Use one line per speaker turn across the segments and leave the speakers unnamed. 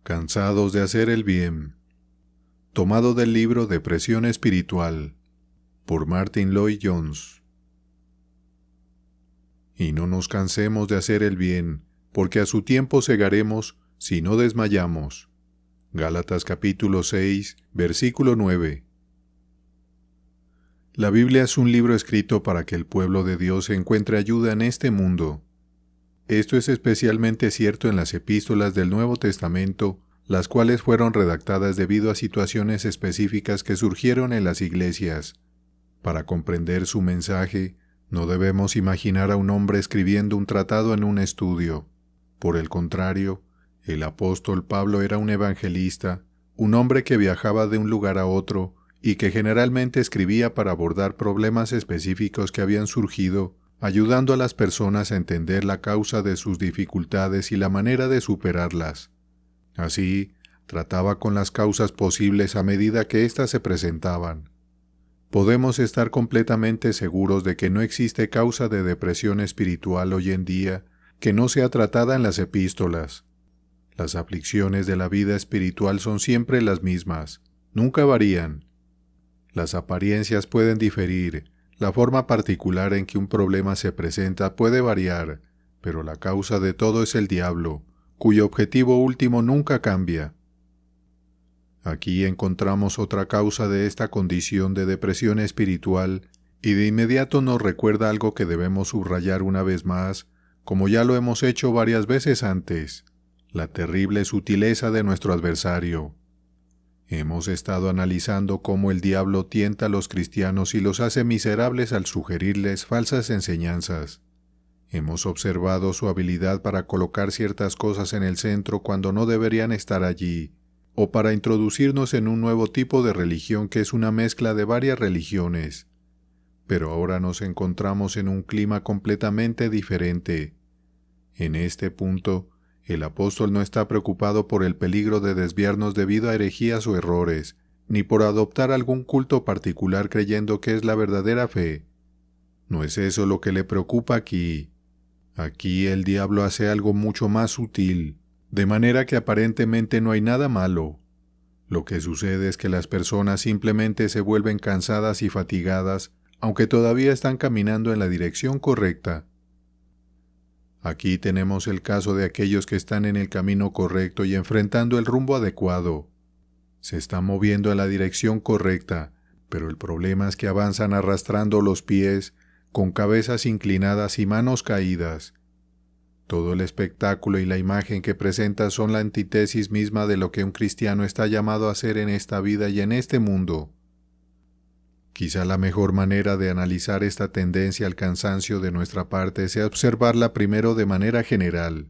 Cansados de hacer el bien. Tomado del libro Depresión Espiritual, por Martin Lloyd-Jones. Y no nos cansemos de hacer el bien, porque a su tiempo segaremos si no desmayamos. Gálatas capítulo 6, versículo 9. La Biblia es un libro escrito para que el pueblo de Dios encuentre ayuda en este mundo. Esto es especialmente cierto en las epístolas del Nuevo Testamento, las cuales fueron redactadas debido a situaciones específicas que surgieron en las iglesias. Para comprender su mensaje, no debemos imaginar a un hombre escribiendo un tratado en un estudio. Por el contrario, el apóstol Pablo era un evangelista, un hombre que viajaba de un lugar a otro y que generalmente escribía para abordar problemas específicos que habían surgido, ayudando a las personas a entender la causa de sus dificultades y la manera de superarlas. Así, trataba con las causas posibles a medida que éstas se presentaban. Podemos estar completamente seguros de que no existe causa de depresión espiritual hoy en día que no sea tratada en las epístolas. Las aflicciones de la vida espiritual son siempre las mismas, nunca varían. Las apariencias pueden diferir, la forma particular en que un problema se presenta puede variar, pero la causa de todo es el diablo, cuyo objetivo último nunca cambia. Aquí encontramos otra causa de esta condición de depresión espiritual y de inmediato nos recuerda algo que debemos subrayar una vez más, como ya lo hemos hecho varias veces antes, la terrible sutileza de nuestro adversario. Hemos estado analizando cómo el diablo tienta a los cristianos y los hace miserables al sugerirles falsas enseñanzas. Hemos observado su habilidad para colocar ciertas cosas en el centro cuando no deberían estar allí, o para introducirnos en un nuevo tipo de religión que es una mezcla de varias religiones. Pero ahora nos encontramos en un clima completamente diferente. En este punto, el apóstol no está preocupado por el peligro de desviarnos debido a herejías o errores, ni por adoptar algún culto particular creyendo que es la verdadera fe. No es eso lo que le preocupa aquí. Aquí el diablo hace algo mucho más sutil, de manera que aparentemente no hay nada malo. Lo que sucede es que las personas simplemente se vuelven cansadas y fatigadas, aunque todavía están caminando en la dirección correcta. Aquí tenemos el caso de aquellos que están en el camino correcto y enfrentando el rumbo adecuado. Se están moviendo en la dirección correcta, pero el problema es que avanzan arrastrando los pies, con cabezas inclinadas y manos caídas. Todo el espectáculo y la imagen que presenta son la antítesis misma de lo que un cristiano está llamado a hacer en esta vida y en este mundo. Quizá la mejor manera de analizar esta tendencia al cansancio de nuestra parte sea observarla primero de manera general.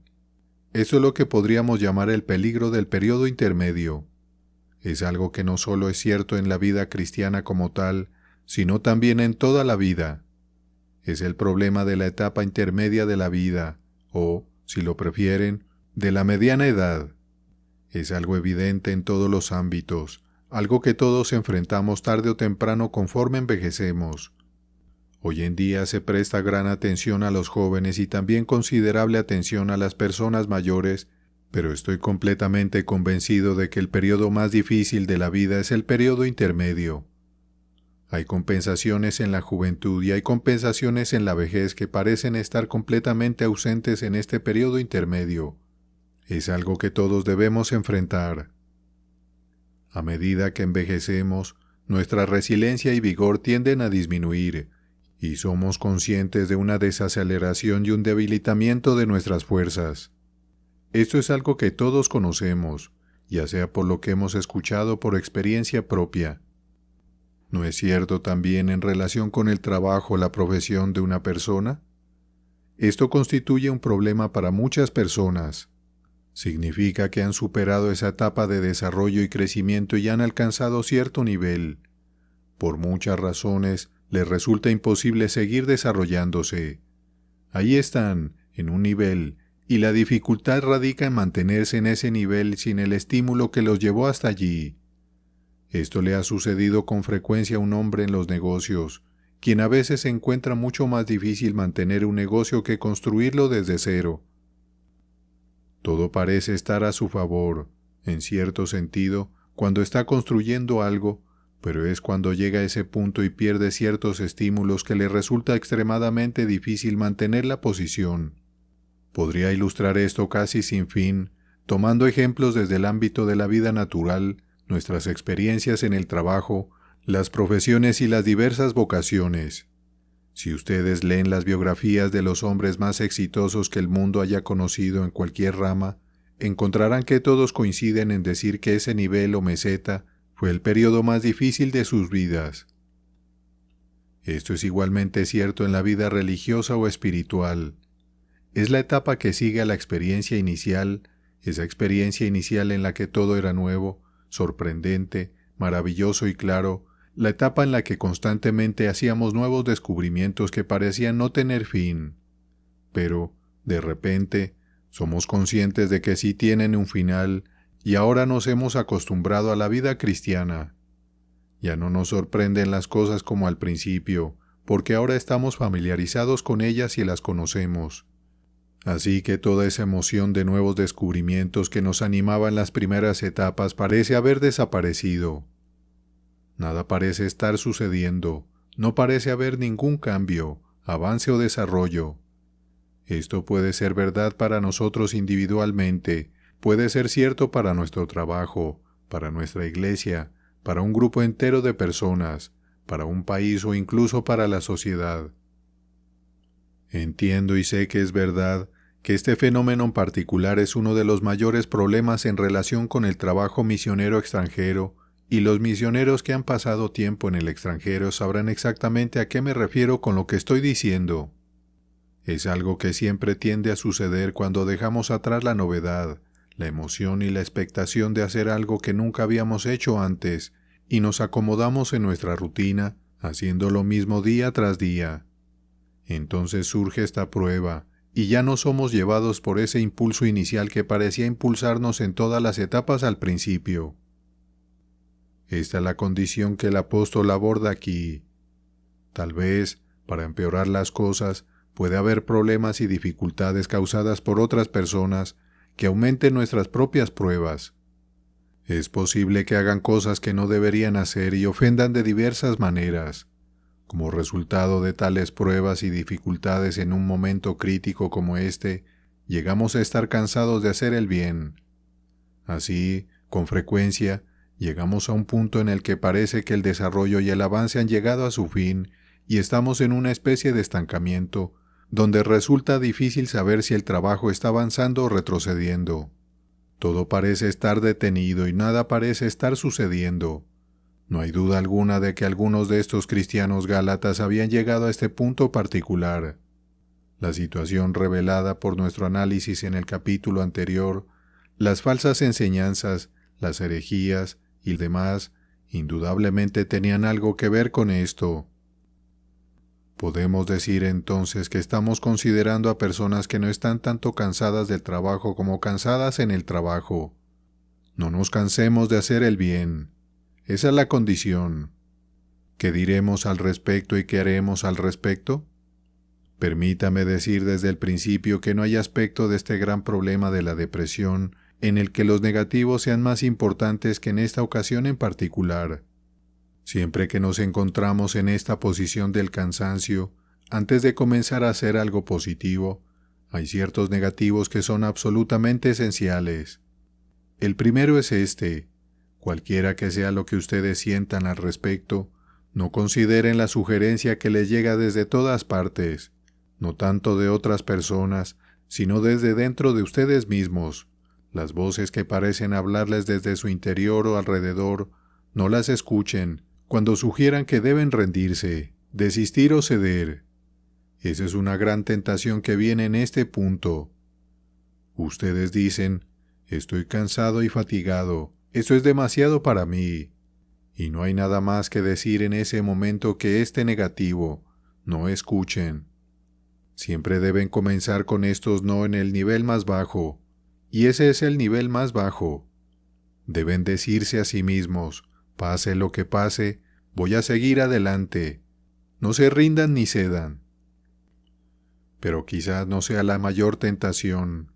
Eso es lo que podríamos llamar el peligro del periodo intermedio. Es algo que no solo es cierto en la vida cristiana como tal, sino también en toda la vida. Es el problema de la etapa intermedia de la vida, o, si lo prefieren, de la mediana edad. Es algo evidente en todos los ámbitos, algo que todos enfrentamos tarde o temprano conforme envejecemos. Hoy en día se presta gran atención a los jóvenes y también considerable atención a las personas mayores, pero estoy completamente convencido de que el periodo más difícil de la vida es el periodo intermedio. Hay compensaciones en la juventud y hay compensaciones en la vejez que parecen estar completamente ausentes en este periodo intermedio. Es algo que todos debemos enfrentar. A medida que envejecemos, nuestra resiliencia y vigor tienden a disminuir, y somos conscientes de una desaceleración y un debilitamiento de nuestras fuerzas. Esto es algo que todos conocemos, ya sea por lo que hemos escuchado o por experiencia propia. ¿No es cierto también en relación con el trabajo o la profesión de una persona? Esto constituye un problema para muchas personas. Significa que han superado esa etapa de desarrollo y crecimiento y han alcanzado cierto nivel. Por muchas razones, les resulta imposible seguir desarrollándose. Ahí están, en un nivel, y la dificultad radica en mantenerse en ese nivel sin el estímulo que los llevó hasta allí. Esto le ha sucedido con frecuencia a un hombre en los negocios, quien a veces encuentra mucho más difícil mantener un negocio que construirlo desde cero. Todo parece estar a su favor. en cierto sentido, cuando está construyendo algo, pero es cuando llega a ese punto y pierde ciertos estímulos que le resulta extremadamente difícil mantener la posición. Podría ilustrar esto casi sin fin, tomando ejemplos desde el ámbito de la vida natural, nuestras experiencias en el trabajo, las profesiones y las diversas vocaciones. Si ustedes leen las biografías de los hombres más exitosos que el mundo haya conocido en cualquier rama, encontrarán que todos coinciden en decir que ese nivel o meseta fue el periodo más difícil de sus vidas. Esto es igualmente cierto en la vida religiosa o espiritual. Es la etapa que sigue a la experiencia inicial, esa experiencia inicial en la que todo era nuevo, sorprendente, maravilloso y claro, la etapa en la que constantemente hacíamos nuevos descubrimientos que parecían no tener fin. Pero, de repente, somos conscientes de que sí tienen un final y ahora nos hemos acostumbrado a la vida cristiana. Ya no nos sorprenden las cosas como al principio, porque ahora estamos familiarizados con ellas y las conocemos. Así que toda esa emoción de nuevos descubrimientos que nos animaba en las primeras etapas parece haber desaparecido. Nada parece estar sucediendo, no parece haber ningún cambio, avance o desarrollo. Esto puede ser verdad para nosotros individualmente, puede ser cierto para nuestro trabajo, para nuestra iglesia, para un grupo entero de personas, para un país o incluso para la sociedad. Entiendo y sé que es verdad que este fenómeno en particular es uno de los mayores problemas en relación con el trabajo misionero extranjero, y los misioneros que han pasado tiempo en el extranjero sabrán exactamente a qué me refiero con lo que estoy diciendo. Es algo que siempre tiende a suceder cuando dejamos atrás la novedad, la emoción y la expectación de hacer algo que nunca habíamos hecho antes, y nos acomodamos en nuestra rutina, haciendo lo mismo día tras día. Entonces surge esta prueba, y ya no somos llevados por ese impulso inicial que parecía impulsarnos en todas las etapas al principio. Esta es la condición que el apóstol aborda aquí. Tal vez, para empeorar las cosas, puede haber problemas y dificultades causadas por otras personas que aumenten nuestras propias pruebas. Es posible que hagan cosas que no deberían hacer y ofendan de diversas maneras. Como resultado de tales pruebas y dificultades en un momento crítico como este, llegamos a estar cansados de hacer el bien. Así, con frecuencia, llegamos a un punto en el que parece que el desarrollo y el avance han llegado a su fin y estamos en una especie de estancamiento, donde resulta difícil saber si el trabajo está avanzando o retrocediendo. Todo parece estar detenido y nada parece estar sucediendo. No hay duda alguna de que algunos de estos cristianos gálatas habían llegado a este punto particular. La situación revelada por nuestro análisis en el capítulo anterior, las falsas enseñanzas, las herejías y demás, indudablemente tenían algo que ver con esto. Podemos decir entonces que estamos considerando a personas que no están tanto cansadas del trabajo como cansadas en el trabajo. No nos cansemos de hacer el bien. Esa es la condición. ¿Qué diremos al respecto y qué haremos al respecto? Permítame decir desde el principio que no hay aspecto de este gran problema de la depresión en el que los negativos sean más importantes que en esta ocasión en particular. Siempre que nos encontramos en esta posición del cansancio, antes de comenzar a hacer algo positivo, hay ciertos negativos que son absolutamente esenciales. El primero es este: cualquiera que sea lo que ustedes sientan al respecto, no consideren la sugerencia que les llega desde todas partes, no tanto de otras personas, sino desde dentro de ustedes mismos. Las voces que parecen hablarles desde su interior o alrededor, no las escuchen cuando sugieran que deben rendirse, desistir o ceder. Esa es una gran tentación que viene en este punto. Ustedes dicen: estoy cansado y fatigado, esto es demasiado para mí. Y no hay nada más que decir en ese momento que este negativo: no escuchen. Siempre deben comenzar con estos no en el nivel más bajo, y ese es el nivel más bajo. Deben decirse a sí mismos: pase lo que pase, voy a seguir adelante. No se rindan ni cedan. Pero quizás no sea la mayor tentación.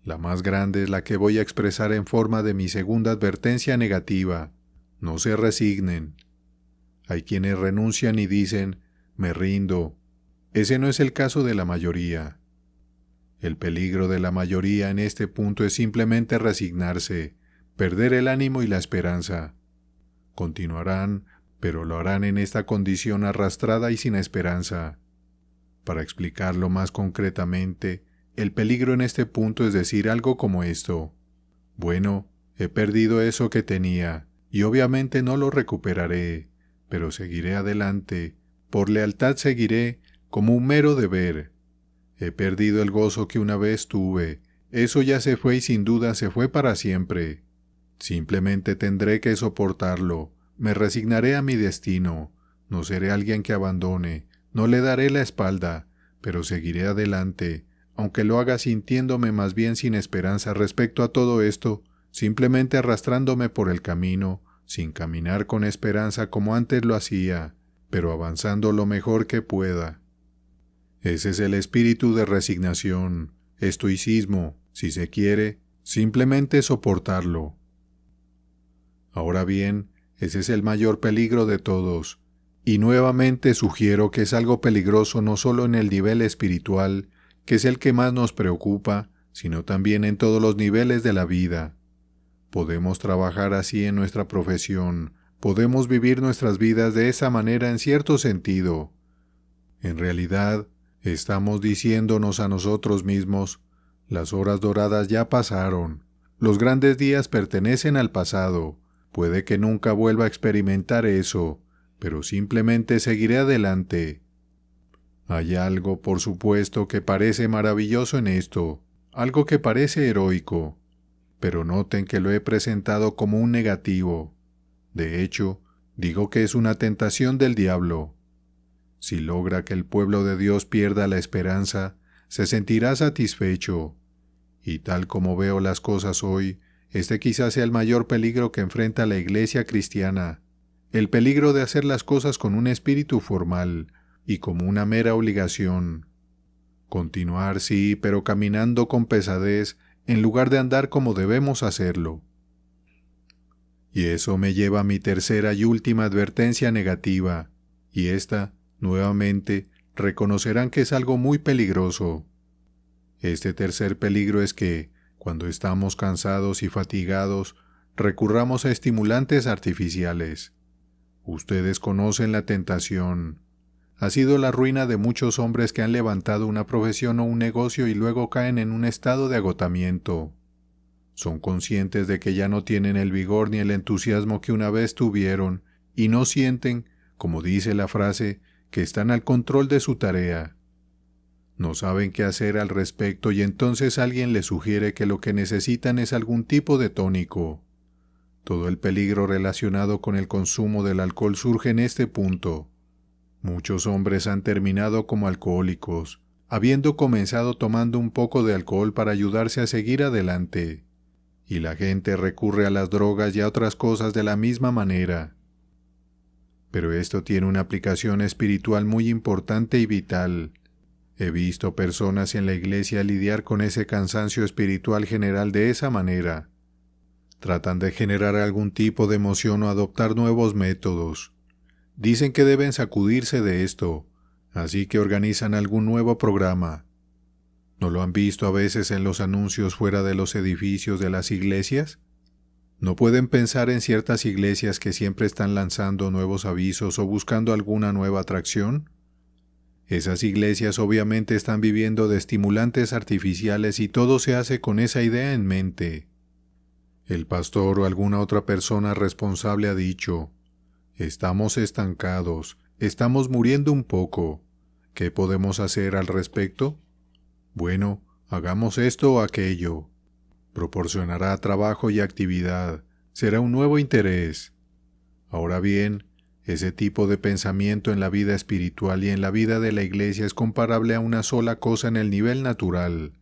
La más grande es la que voy a expresar en forma de mi segunda advertencia negativa. No se resignen. Hay quienes renuncian y dicen, me rindo. Ese no es el caso de la mayoría. El peligro de la mayoría en este punto es simplemente resignarse, perder el ánimo y la esperanza. Continuarán, pero lo harán en esta condición arrastrada y sin esperanza. Para explicarlo más concretamente, el peligro en este punto es decir algo como esto. Bueno, he perdido eso que tenía, y obviamente no lo recuperaré, pero seguiré adelante, por lealtad seguiré, como un mero deber. He perdido el gozo que una vez tuve, eso ya se fue y sin duda se fue para siempre. Simplemente tendré que soportarlo, me resignaré a mi destino, no seré alguien que abandone, no le daré la espalda, pero seguiré adelante, aunque lo haga sintiéndome más bien sin esperanza respecto a todo esto, simplemente arrastrándome por el camino, sin caminar con esperanza como antes lo hacía, pero avanzando lo mejor que pueda. Ese es el espíritu de resignación, estoicismo, si se quiere, simplemente soportarlo. Ahora bien, ese es el mayor peligro de todos, y nuevamente sugiero que es algo peligroso no solo en el nivel espiritual, que es el que más nos preocupa, sino también en todos los niveles de la vida. Podemos trabajar así en nuestra profesión, podemos vivir nuestras vidas de esa manera en cierto sentido. En realidad, estamos diciéndonos a nosotros mismos, las horas doradas ya pasaron, los grandes días pertenecen al pasado, puede que nunca vuelva a experimentar eso, pero simplemente seguiré adelante. Hay algo, por supuesto, que parece maravilloso en esto, algo que parece heroico, pero noten que lo he presentado como un negativo. De hecho, digo que es una tentación del diablo. Si logra que el pueblo de Dios pierda la esperanza, se sentirá satisfecho. Y tal como veo las cosas hoy, este quizás sea el mayor peligro que enfrenta la Iglesia cristiana, el peligro de hacer las cosas con un espíritu formal y como una mera obligación. Continuar, sí, pero caminando con pesadez en lugar de andar como debemos hacerlo. Y eso me lleva a mi tercera y última advertencia negativa, y esta, nuevamente, reconocerán que es algo muy peligroso. Este tercer peligro es que, cuando estamos cansados y fatigados, recurramos a estimulantes artificiales. Ustedes conocen la tentación. Ha sido la ruina de muchos hombres que han levantado una profesión o un negocio y luego caen en un estado de agotamiento. Son conscientes de que ya no tienen el vigor ni el entusiasmo que una vez tuvieron y no sienten, como dice la frase, que están al control de su tarea. No saben qué hacer al respecto y entonces alguien les sugiere que lo que necesitan es algún tipo de tónico. Todo el peligro relacionado con el consumo del alcohol surge en este punto. Muchos hombres han terminado como alcohólicos, habiendo comenzado tomando un poco de alcohol para ayudarse a seguir adelante. Y la gente recurre a las drogas y a otras cosas de la misma manera. Pero esto tiene una aplicación espiritual muy importante y vital. He visto personas en la iglesia lidiar con ese cansancio espiritual general de esa manera. Tratan de generar algún tipo de emoción o adoptar nuevos métodos. Dicen que deben sacudirse de esto, así que organizan algún nuevo programa. ¿No lo han visto a veces en los anuncios fuera de los edificios de las iglesias? ¿No pueden pensar en ciertas iglesias que siempre están lanzando nuevos avisos o buscando alguna nueva atracción? Esas iglesias obviamente están viviendo de estimulantes artificiales y todo se hace con esa idea en mente. El pastor o alguna otra persona responsable ha dicho, estamos estancados, estamos muriendo un poco. ¿Qué podemos hacer al respecto? Bueno, hagamos esto o aquello. Proporcionará trabajo y actividad, será un nuevo interés. Ahora bien, ese tipo de pensamiento en la vida espiritual y en la vida de la iglesia es comparable a una sola cosa en el nivel natural,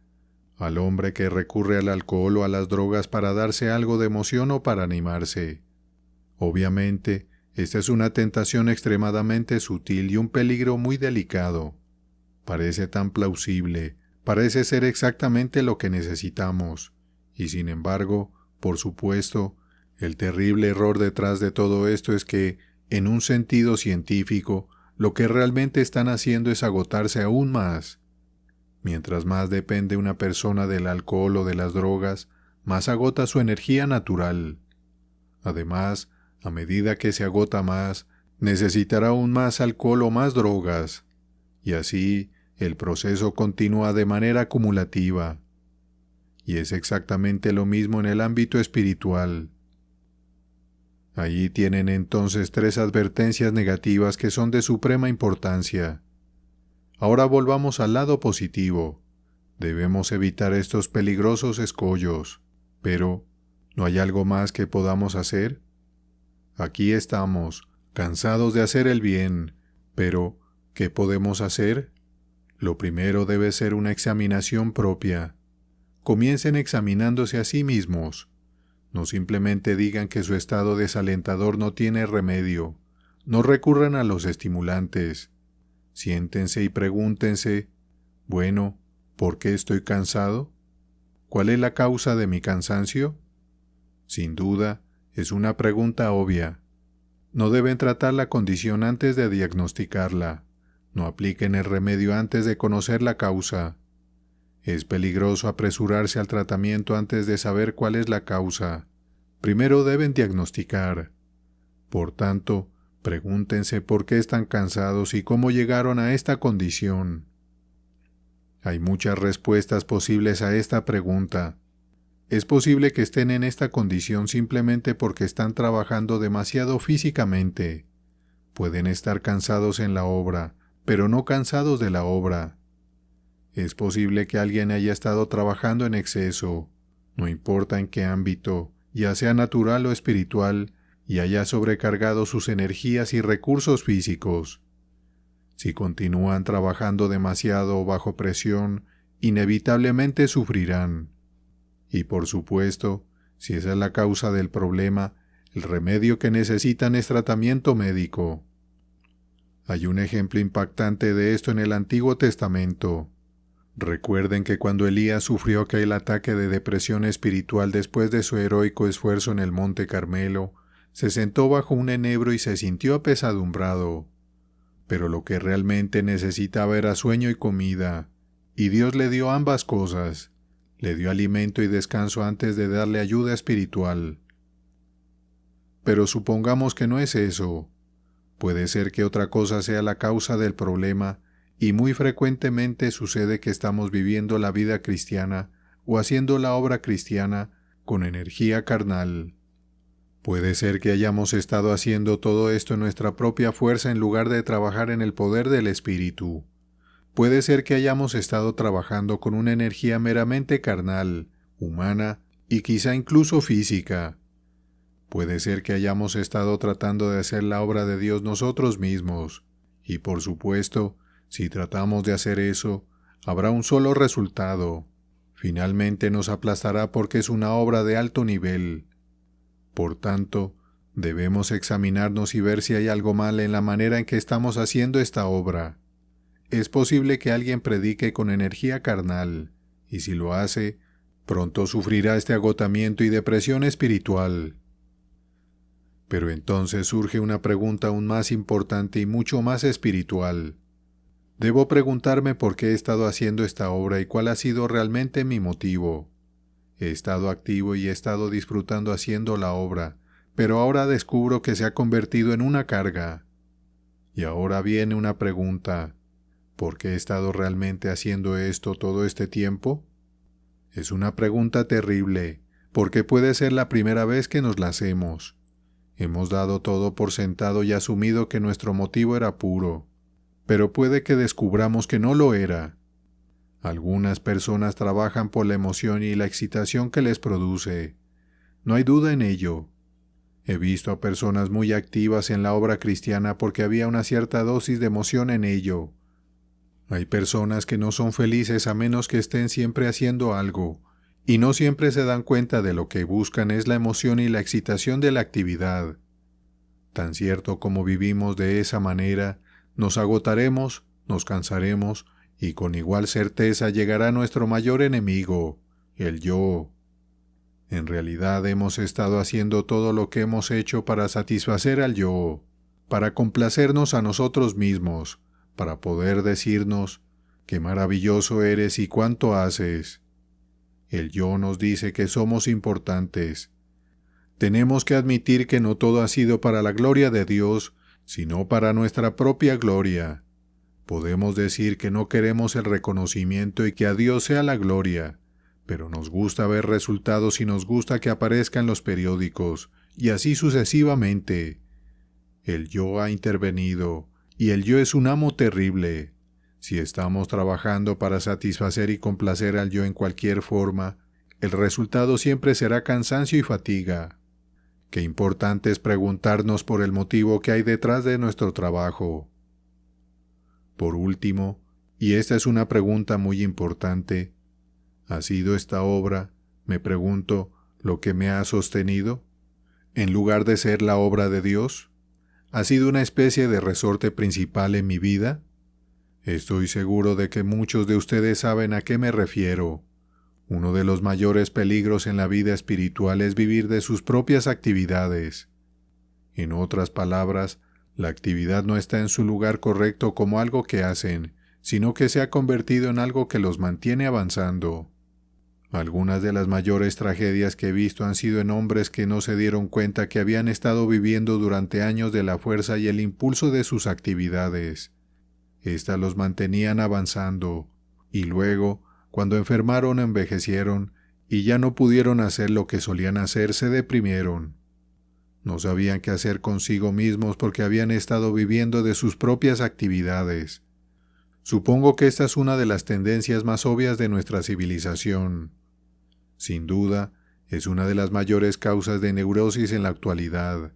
al hombre que recurre al alcohol o a las drogas para darse algo de emoción o para animarse. Obviamente, esta es una tentación extremadamente sutil y un peligro muy delicado. Parece tan plausible, Parece ser exactamente lo que necesitamos, y sin embargo, por supuesto, el terrible error detrás de todo esto es que, en un sentido científico, lo que realmente están haciendo es agotarse aún más. Mientras más depende una persona del alcohol o de las drogas, más agota su energía natural. Además, a medida que se agota más, necesitará aún más alcohol o más drogas, y así el proceso continúa de manera acumulativa. Y es exactamente lo mismo en el ámbito espiritual. Allí tienen entonces 3 advertencias negativas que son de suprema importancia. Ahora volvamos al lado positivo. Debemos evitar estos peligrosos escollos. Pero, ¿no hay algo más que podamos hacer? Aquí estamos, cansados de hacer el bien, pero ¿qué podemos hacer? Lo primero debe ser una examinación propia. Comiencen examinándose a sí mismos. No simplemente digan que su estado desalentador no tiene remedio. No recurran a los estimulantes. Siéntense y pregúntense, bueno, ¿por qué estoy cansado? ¿Cuál es la causa de mi cansancio? Sin duda, es una pregunta obvia. No deben tratar la condición antes de diagnosticarla. No apliquen el remedio antes de conocer la causa. Es peligroso apresurarse al tratamiento antes de saber cuál es la causa. Primero deben diagnosticar. Por tanto, pregúntense por qué están cansados y cómo llegaron a esta condición. Hay muchas respuestas posibles a esta pregunta. Es posible que estén en esta condición simplemente porque están trabajando demasiado físicamente. Pueden estar cansados en la obra, pero no cansados de la obra. Es posible que alguien haya estado trabajando en exceso, no importa en qué ámbito, ya sea natural o espiritual, y haya sobrecargado sus energías y recursos físicos. Si continúan trabajando demasiado o bajo presión, inevitablemente sufrirán. Y por supuesto, si esa es la causa del problema, el remedio que necesitan es tratamiento médico. Hay un ejemplo impactante de esto en el Antiguo Testamento. Recuerden que cuando Elías sufrió aquel ataque de depresión espiritual después de su heroico esfuerzo en el Monte Carmelo, se sentó bajo un enebro y se sintió apesadumbrado. Pero lo que realmente necesitaba era sueño y comida, y Dios le dio ambas cosas. Le dio alimento y descanso antes de darle ayuda espiritual. Pero supongamos que no es eso. Puede ser que otra cosa sea la causa del problema, y muy frecuentemente sucede que estamos viviendo la vida cristiana o haciendo la obra cristiana con energía carnal. Puede ser que hayamos estado haciendo todo esto en nuestra propia fuerza en lugar de trabajar en el poder del Espíritu. Puede ser que hayamos estado trabajando con una energía meramente carnal, humana y quizá incluso física. Puede ser que hayamos estado tratando de hacer la obra de Dios nosotros mismos, y por supuesto, si tratamos de hacer eso, habrá un solo resultado. Finalmente nos aplastará porque es una obra de alto nivel. Por tanto, debemos examinarnos y ver si hay algo mal en la manera en que estamos haciendo esta obra. Es posible que alguien predique con energía carnal, y si lo hace, pronto sufrirá este agotamiento y depresión espiritual. Pero entonces surge una pregunta aún más importante y mucho más espiritual. Debo preguntarme por qué he estado haciendo esta obra y cuál ha sido realmente mi motivo. He estado activo y he estado disfrutando haciendo la obra, pero ahora descubro que se ha convertido en una carga. Y ahora viene una pregunta. ¿Por qué he estado realmente haciendo esto todo este tiempo? Es una pregunta terrible, porque puede ser la primera vez que nos la hacemos. Hemos dado todo por sentado y asumido que nuestro motivo era puro, pero puede que descubramos que no lo era. Algunas personas trabajan por la emoción y la excitación que les produce. No hay duda en ello. He visto a personas muy activas en la obra cristiana porque había una cierta dosis de emoción en ello. Hay personas que no son felices a menos que estén siempre haciendo algo, y no siempre se dan cuenta de lo que buscan es la emoción y la excitación de la actividad. Tan cierto como vivimos de esa manera, nos agotaremos, nos cansaremos y con igual certeza llegará nuestro mayor enemigo, el yo. En realidad hemos estado haciendo todo lo que hemos hecho para satisfacer al yo, para complacernos a nosotros mismos, para poder decirnos, qué maravilloso eres y cuánto haces. El yo nos dice que somos importantes. Tenemos que admitir que no todo ha sido para la gloria de Dios, sino para nuestra propia gloria. Podemos decir que no queremos el reconocimiento y que a Dios sea la gloria, pero nos gusta ver resultados y nos gusta que aparezcan en los periódicos, y así sucesivamente. El yo ha intervenido, y el yo es un amo terrible. Si estamos trabajando para satisfacer y complacer al yo en cualquier forma, el resultado siempre será cansancio y fatiga. Qué importante es preguntarnos por el motivo que hay detrás de nuestro trabajo. Por último, y esta es una pregunta muy importante, ¿ha sido esta obra, me pregunto, lo que me ha sostenido? En lugar de ser la obra de Dios, ¿ha sido una especie de resorte principal en mi vida? Estoy seguro de que muchos de ustedes saben a qué me refiero. Uno de los mayores peligros en la vida espiritual es vivir de sus propias actividades. En otras palabras, la actividad no está en su lugar correcto como algo que hacen, sino que se ha convertido en algo que los mantiene avanzando. Algunas de las mayores tragedias que he visto han sido en hombres que no se dieron cuenta que habían estado viviendo durante años de la fuerza y el impulso de sus actividades. Estas los mantenían avanzando, y luego, cuando enfermaron o envejecieron, y ya no pudieron hacer lo que solían hacer, se deprimieron. No sabían qué hacer consigo mismos porque habían estado viviendo de sus propias actividades. Supongo que esta es una de las tendencias más obvias de nuestra civilización. Sin duda, es una de las mayores causas de neurosis en la actualidad.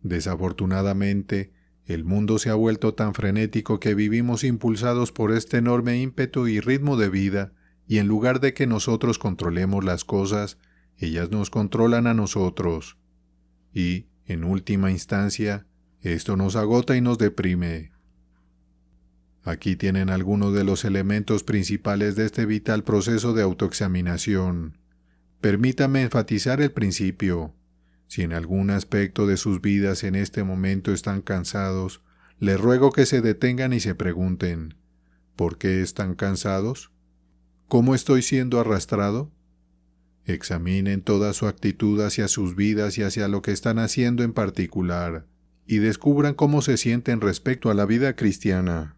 Desafortunadamente, el mundo se ha vuelto tan frenético que vivimos impulsados por este enorme ímpetu y ritmo de vida, y en lugar de que nosotros controlemos las cosas, ellas nos controlan a nosotros. Y, en última instancia, esto nos agota y nos deprime. Aquí tienen algunos de los elementos principales de este vital proceso de autoexaminación. Permítame enfatizar el principio. Si en algún aspecto de sus vidas en este momento están cansados, les ruego que se detengan y se pregunten, ¿por qué están cansados? ¿Cómo estoy siendo arrastrado? Examinen toda su actitud hacia sus vidas y hacia lo que están haciendo en particular, y descubran cómo se sienten respecto a la vida cristiana.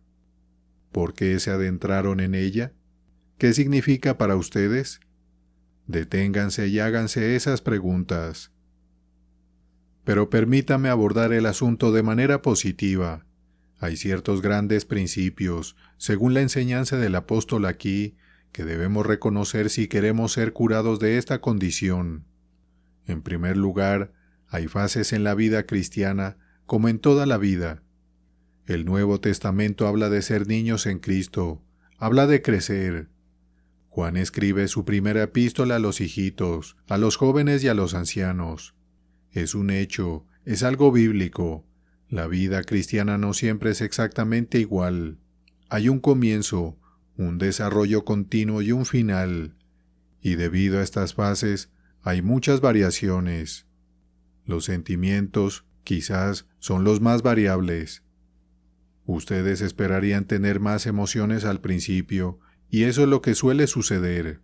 ¿Por qué se adentraron en ella? ¿Qué significa para ustedes? Deténganse y háganse esas preguntas. Pero permítame abordar el asunto de manera positiva. Hay ciertos grandes principios, según la enseñanza del apóstol aquí, que debemos reconocer si queremos ser curados de esta condición. En primer lugar, hay fases en la vida cristiana, como en toda la vida. El Nuevo Testamento habla de ser niños en Cristo, habla de crecer. Juan escribe su primera epístola a los hijitos, a los jóvenes y a los ancianos. Es un hecho, es algo bíblico. La vida cristiana no siempre es exactamente igual. Hay un comienzo, un desarrollo continuo y un final. Y debido a estas fases, hay muchas variaciones. Los sentimientos, quizás, son los más variables. Ustedes esperarían tener más emociones al principio, y eso es lo que suele suceder.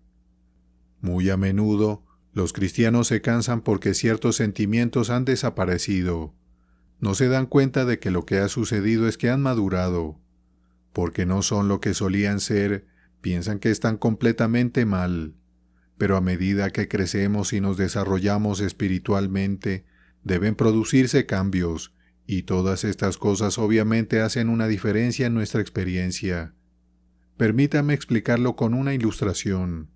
Muy a menudo, los cristianos se cansan porque ciertos sentimientos han desaparecido. No se dan cuenta de que lo que ha sucedido es que han madurado. Porque no son lo que solían ser, piensan que están completamente mal. Pero a medida que crecemos y nos desarrollamos espiritualmente, deben producirse cambios, y todas estas cosas obviamente hacen una diferencia en nuestra experiencia. Permítame explicarlo con una ilustración.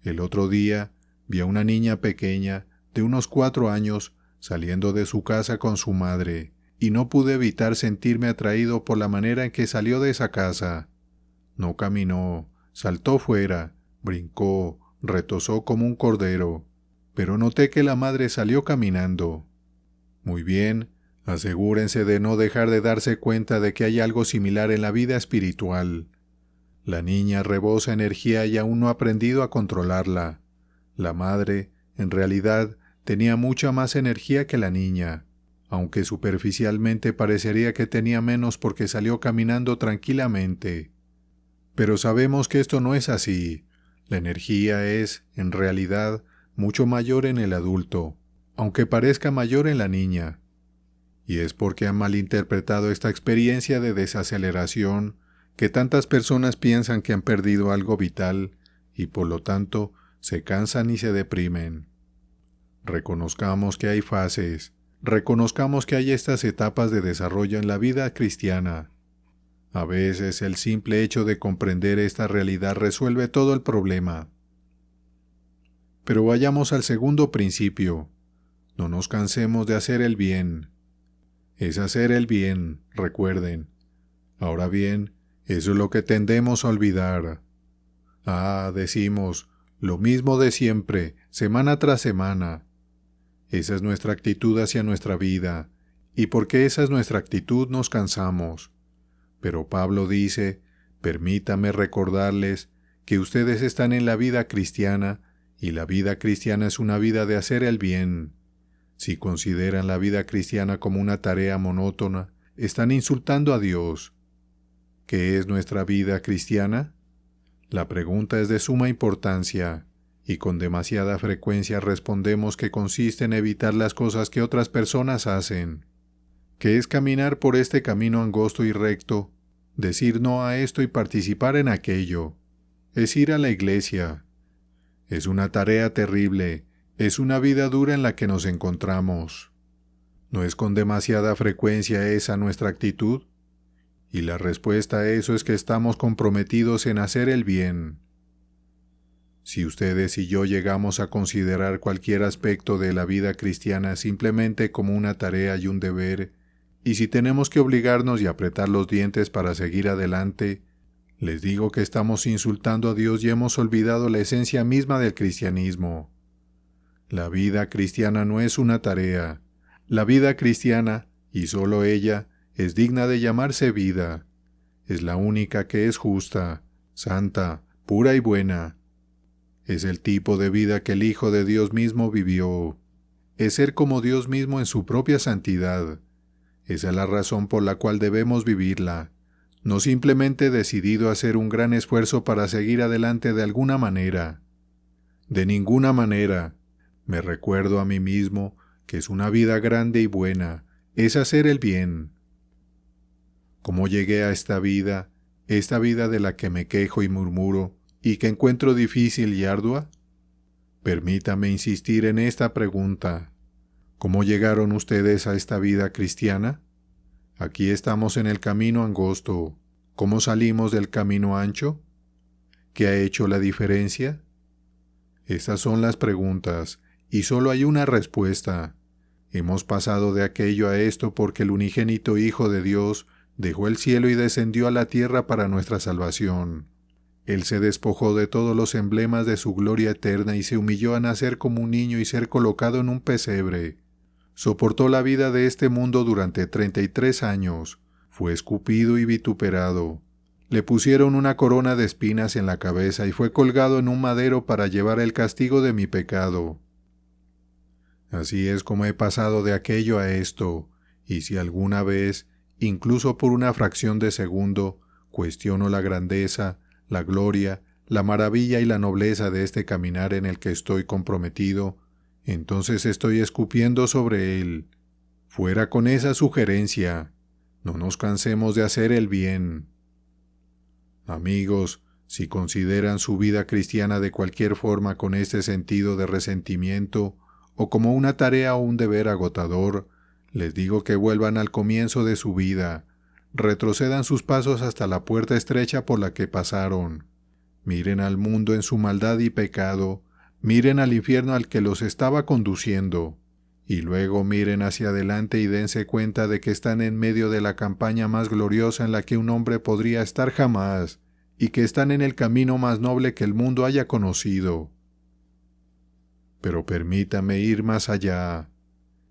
El otro día, vi a una niña pequeña, de unos 4 años, saliendo de su casa con su madre, y no pude evitar sentirme atraído por la manera en que salió de esa casa. No caminó, saltó fuera, brincó, retozó como un cordero, pero noté que la madre salió caminando. Muy bien, asegúrense de no dejar de darse cuenta de que hay algo similar en la vida espiritual. La niña rebosa energía y aún no ha aprendido a controlarla. La madre, en realidad, tenía mucha más energía que la niña, aunque superficialmente parecería que tenía menos porque salió caminando tranquilamente. Pero sabemos que esto no es así. La energía es, en realidad, mucho mayor en el adulto, aunque parezca mayor en la niña. Y es porque han malinterpretado esta experiencia de desaceleración que tantas personas piensan que han perdido algo vital y por lo tanto se cansan y se deprimen. Reconozcamos que hay fases, reconozcamos que hay estas etapas de desarrollo en la vida cristiana. A veces el simple hecho de comprender esta realidad resuelve todo el problema. Pero vayamos al segundo principio. No nos cansemos de hacer el bien. Es hacer el bien, recuerden. Ahora bien, eso es lo que tendemos a olvidar. Decimos, lo mismo de siempre, semana tras semana. Esa es nuestra actitud hacia nuestra vida, y porque esa es nuestra actitud nos cansamos. Pero Pablo dice, permítame recordarles que ustedes están en la vida cristiana, y la vida cristiana es una vida de hacer el bien. Si consideran la vida cristiana como una tarea monótona, están insultando a Dios. ¿Qué es nuestra vida cristiana? La pregunta es de suma importancia, y con demasiada frecuencia respondemos que consiste en evitar las cosas que otras personas hacen. ¿Qué es caminar por este camino angosto y recto? Decir no a esto y participar en aquello. Es ir a la iglesia. Es una tarea terrible, es una vida dura en la que nos encontramos. ¿No es con demasiada frecuencia esa nuestra actitud? Y la respuesta a eso es que estamos comprometidos en hacer el bien. Si ustedes y yo llegamos a considerar cualquier aspecto de la vida cristiana simplemente como una tarea y un deber, y si tenemos que obligarnos y apretar los dientes para seguir adelante, les digo que estamos insultando a Dios y hemos olvidado la esencia misma del cristianismo. La vida cristiana no es una tarea. La vida cristiana, y solo ella, es digna de llamarse vida. Es la única que es justa, santa, pura y buena. Es el tipo de vida que el Hijo de Dios mismo vivió. Es ser como Dios mismo en su propia santidad. Esa es la razón por la cual debemos vivirla. No simplemente decidido a hacer un gran esfuerzo para seguir adelante de alguna manera. De ninguna manera. Me recuerdo a mí mismo que es una vida grande y buena, es hacer el bien. ¿Cómo llegué a esta vida de la que me quejo y murmuro, y que encuentro difícil y ardua? Permítame insistir en esta pregunta. ¿Cómo llegaron ustedes a esta vida cristiana? Aquí estamos en el camino angosto. ¿Cómo salimos del camino ancho? ¿Qué ha hecho la diferencia? Estas son las preguntas, y solo hay una respuesta. Hemos pasado de aquello a esto porque el unigénito Hijo de Dios dejó el cielo y descendió a la tierra para nuestra salvación. Él se despojó de todos los emblemas de su gloria eterna y se humilló a nacer como un niño y ser colocado en un pesebre. Soportó la vida de este mundo durante 33 años. Fue escupido y vituperado. Le pusieron una corona de espinas en la cabeza y fue colgado en un madero para llevar el castigo de mi pecado. Así es como he pasado de aquello a esto, y si alguna vez, incluso por una fracción de segundo, cuestiono la grandeza, la gloria, la maravilla y la nobleza de este caminar en el que estoy comprometido, entonces estoy escupiendo sobre él. Fuera con esa sugerencia. No nos cansemos de hacer el bien. Amigos, si consideran su vida cristiana de cualquier forma con este sentido de resentimiento, o como una tarea o un deber agotador, les digo que vuelvan al comienzo de su vida, retrocedan sus pasos hasta la puerta estrecha por la que pasaron, miren al mundo en su maldad y pecado, miren al infierno al que los estaba conduciendo, y luego miren hacia adelante y dense cuenta de que están en medio de la campaña más gloriosa en la que un hombre podría estar jamás, y que están en el camino más noble que el mundo haya conocido. Pero permítame ir más allá.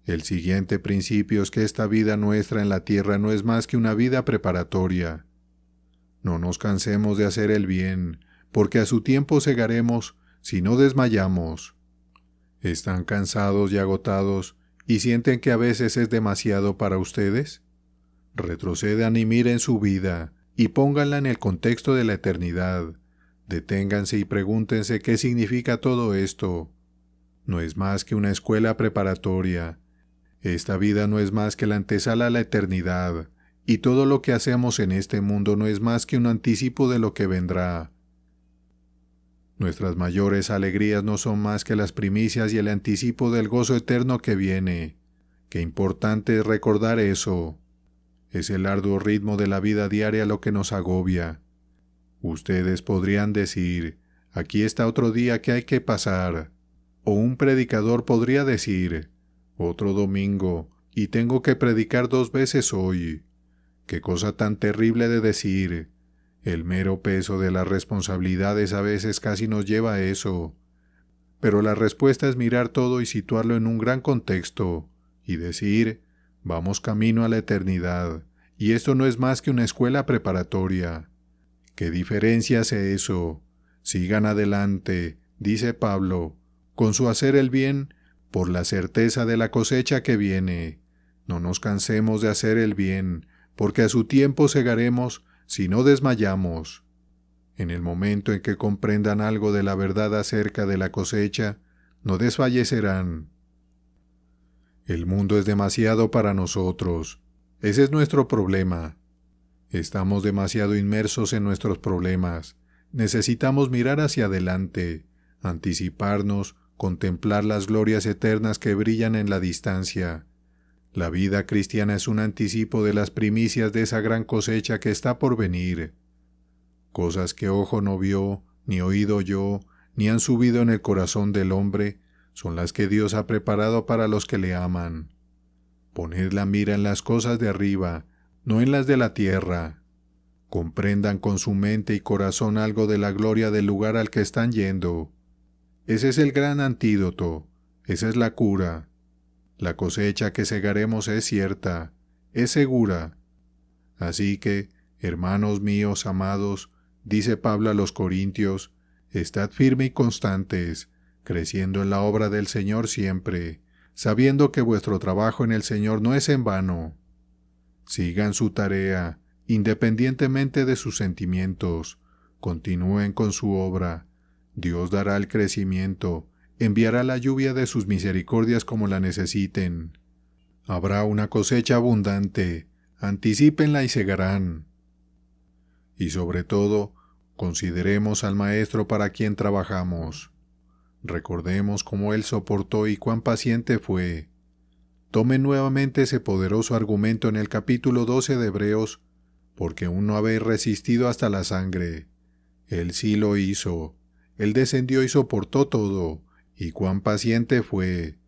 El siguiente principio es que esta vida nuestra en la tierra no es más que una vida preparatoria. No nos cansemos de hacer el bien, porque a su tiempo segaremos si no desmayamos. ¿Están cansados y agotados y sienten que a veces es demasiado para ustedes? Retrocedan y miren su vida y pónganla en el contexto de la eternidad. Deténganse y pregúntense qué significa todo esto. No es más que una escuela preparatoria. Esta vida no es más que la antesala a la eternidad, y todo lo que hacemos en este mundo no es más que un anticipo de lo que vendrá. Nuestras mayores alegrías no son más que las primicias y el anticipo del gozo eterno que viene. Qué importante es recordar eso. Es el arduo ritmo de la vida diaria lo que nos agobia. Ustedes podrían decir, aquí está otro día que hay que pasar. O un predicador podría decir, otro domingo, y tengo que predicar 2 veces hoy. Qué cosa tan terrible de decir. El mero peso de las responsabilidades a veces casi nos lleva a eso. Pero la respuesta es mirar todo y situarlo en un gran contexto, y decir, vamos camino a la eternidad, y esto no es más que una escuela preparatoria. ¿Qué diferencia hace eso? Sigan adelante, dice Pablo, con su hacer el bien, por la certeza de la cosecha que viene. No nos cansemos de hacer el bien, porque a su tiempo segaremos si no desmayamos. En el momento en que comprendan algo de la verdad acerca de la cosecha, no desfallecerán. El mundo es demasiado para nosotros. Ese es nuestro problema. Estamos demasiado inmersos en nuestros problemas. Necesitamos mirar hacia adelante, anticiparnos, contemplar las glorias eternas que brillan en la distancia. La vida cristiana es un anticipo de las primicias de esa gran cosecha que está por venir. Cosas que ojo no vio, ni oído oyó, ni han subido en el corazón del hombre, son las que Dios ha preparado para los que le aman. Poned la mira en las cosas de arriba, no en las de la tierra. Comprendan con su mente y corazón algo de la gloria del lugar al que están yendo. Ese es el gran antídoto, esa es la cura. La cosecha que segaremos es cierta, es segura. Así que, hermanos míos amados, dice Pablo a los Corintios, estad firmes y constantes, creciendo en la obra del Señor siempre, sabiendo que vuestro trabajo en el Señor no es en vano. Sigan su tarea, independientemente de sus sentimientos, continúen con su obra. Dios dará el crecimiento, enviará la lluvia de sus misericordias como la necesiten. Habrá una cosecha abundante, anticípenla y segarán. Y sobre todo, consideremos al Maestro para quien trabajamos. Recordemos cómo Él soportó y cuán paciente fue. Tomen nuevamente ese poderoso argumento en el capítulo 12 de Hebreos, porque aún no habéis resistido hasta la sangre. Él sí lo hizo. Él descendió y soportó todo, y cuán paciente fue.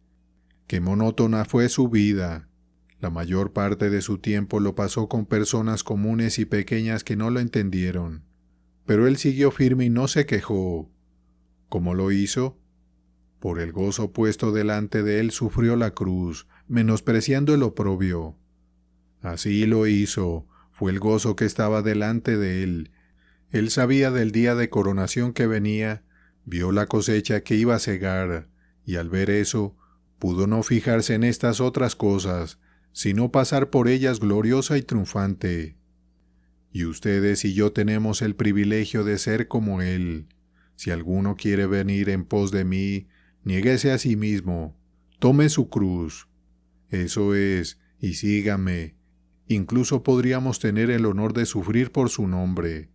Qué monótona fue su vida. La mayor parte de su tiempo lo pasó con personas comunes y pequeñas que no lo entendieron. Pero él siguió firme y no se quejó. ¿Cómo lo hizo? Por el gozo puesto delante de él sufrió la cruz, menospreciando el oprobio. Así lo hizo, fue el gozo que estaba delante de él. Él sabía del día de coronación que venía, vio la cosecha que iba a segar, y al ver eso, pudo no fijarse en estas otras cosas, sino pasar por ellas gloriosa y triunfante. Y ustedes y yo tenemos el privilegio de ser como Él. Si alguno quiere venir en pos de mí, niéguese a sí mismo, tome su cruz. Eso es, y sígame. Incluso podríamos tener el honor de sufrir por su nombre.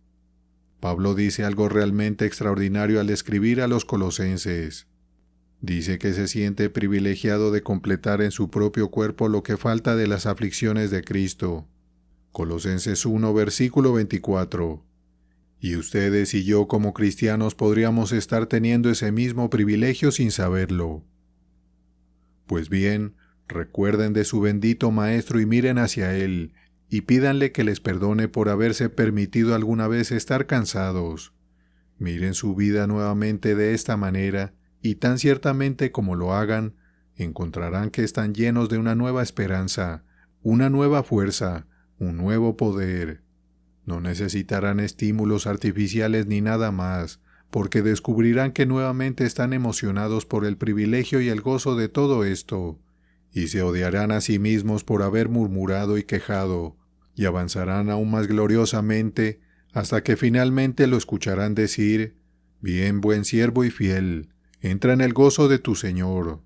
Pablo dice algo realmente extraordinario al escribir a los colosenses. Dice que se siente privilegiado de completar en su propio cuerpo lo que falta de las aflicciones de Cristo. Colosenses 1, versículo 24. Y ustedes y yo como cristianos podríamos estar teniendo ese mismo privilegio sin saberlo. Pues bien, recuerden de su bendito Maestro y miren hacia Él, y pídanle que les perdone por haberse permitido alguna vez estar cansados. Miren su vida nuevamente de esta manera, y tan ciertamente como lo hagan, encontrarán que están llenos de una nueva esperanza, una nueva fuerza, un nuevo poder. No necesitarán estímulos artificiales ni nada más, porque descubrirán que nuevamente están emocionados por el privilegio y el gozo de todo esto, y se odiarán a sí mismos por haber murmurado y quejado, y avanzarán aún más gloriosamente hasta que finalmente lo escucharán decir: «Bien, buen siervo y fiel, entra en el gozo de tu Señor.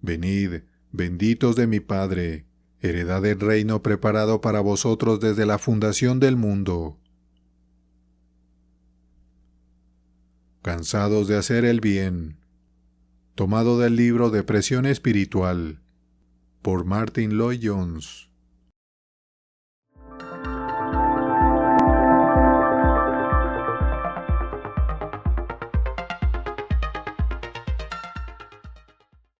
Venid, benditos de mi Padre, heredad del reino preparado para vosotros desde la fundación del mundo». Cansados de hacer el bien. Tomado del libro Depresión Espiritual, por Martin Lloyd-Jones.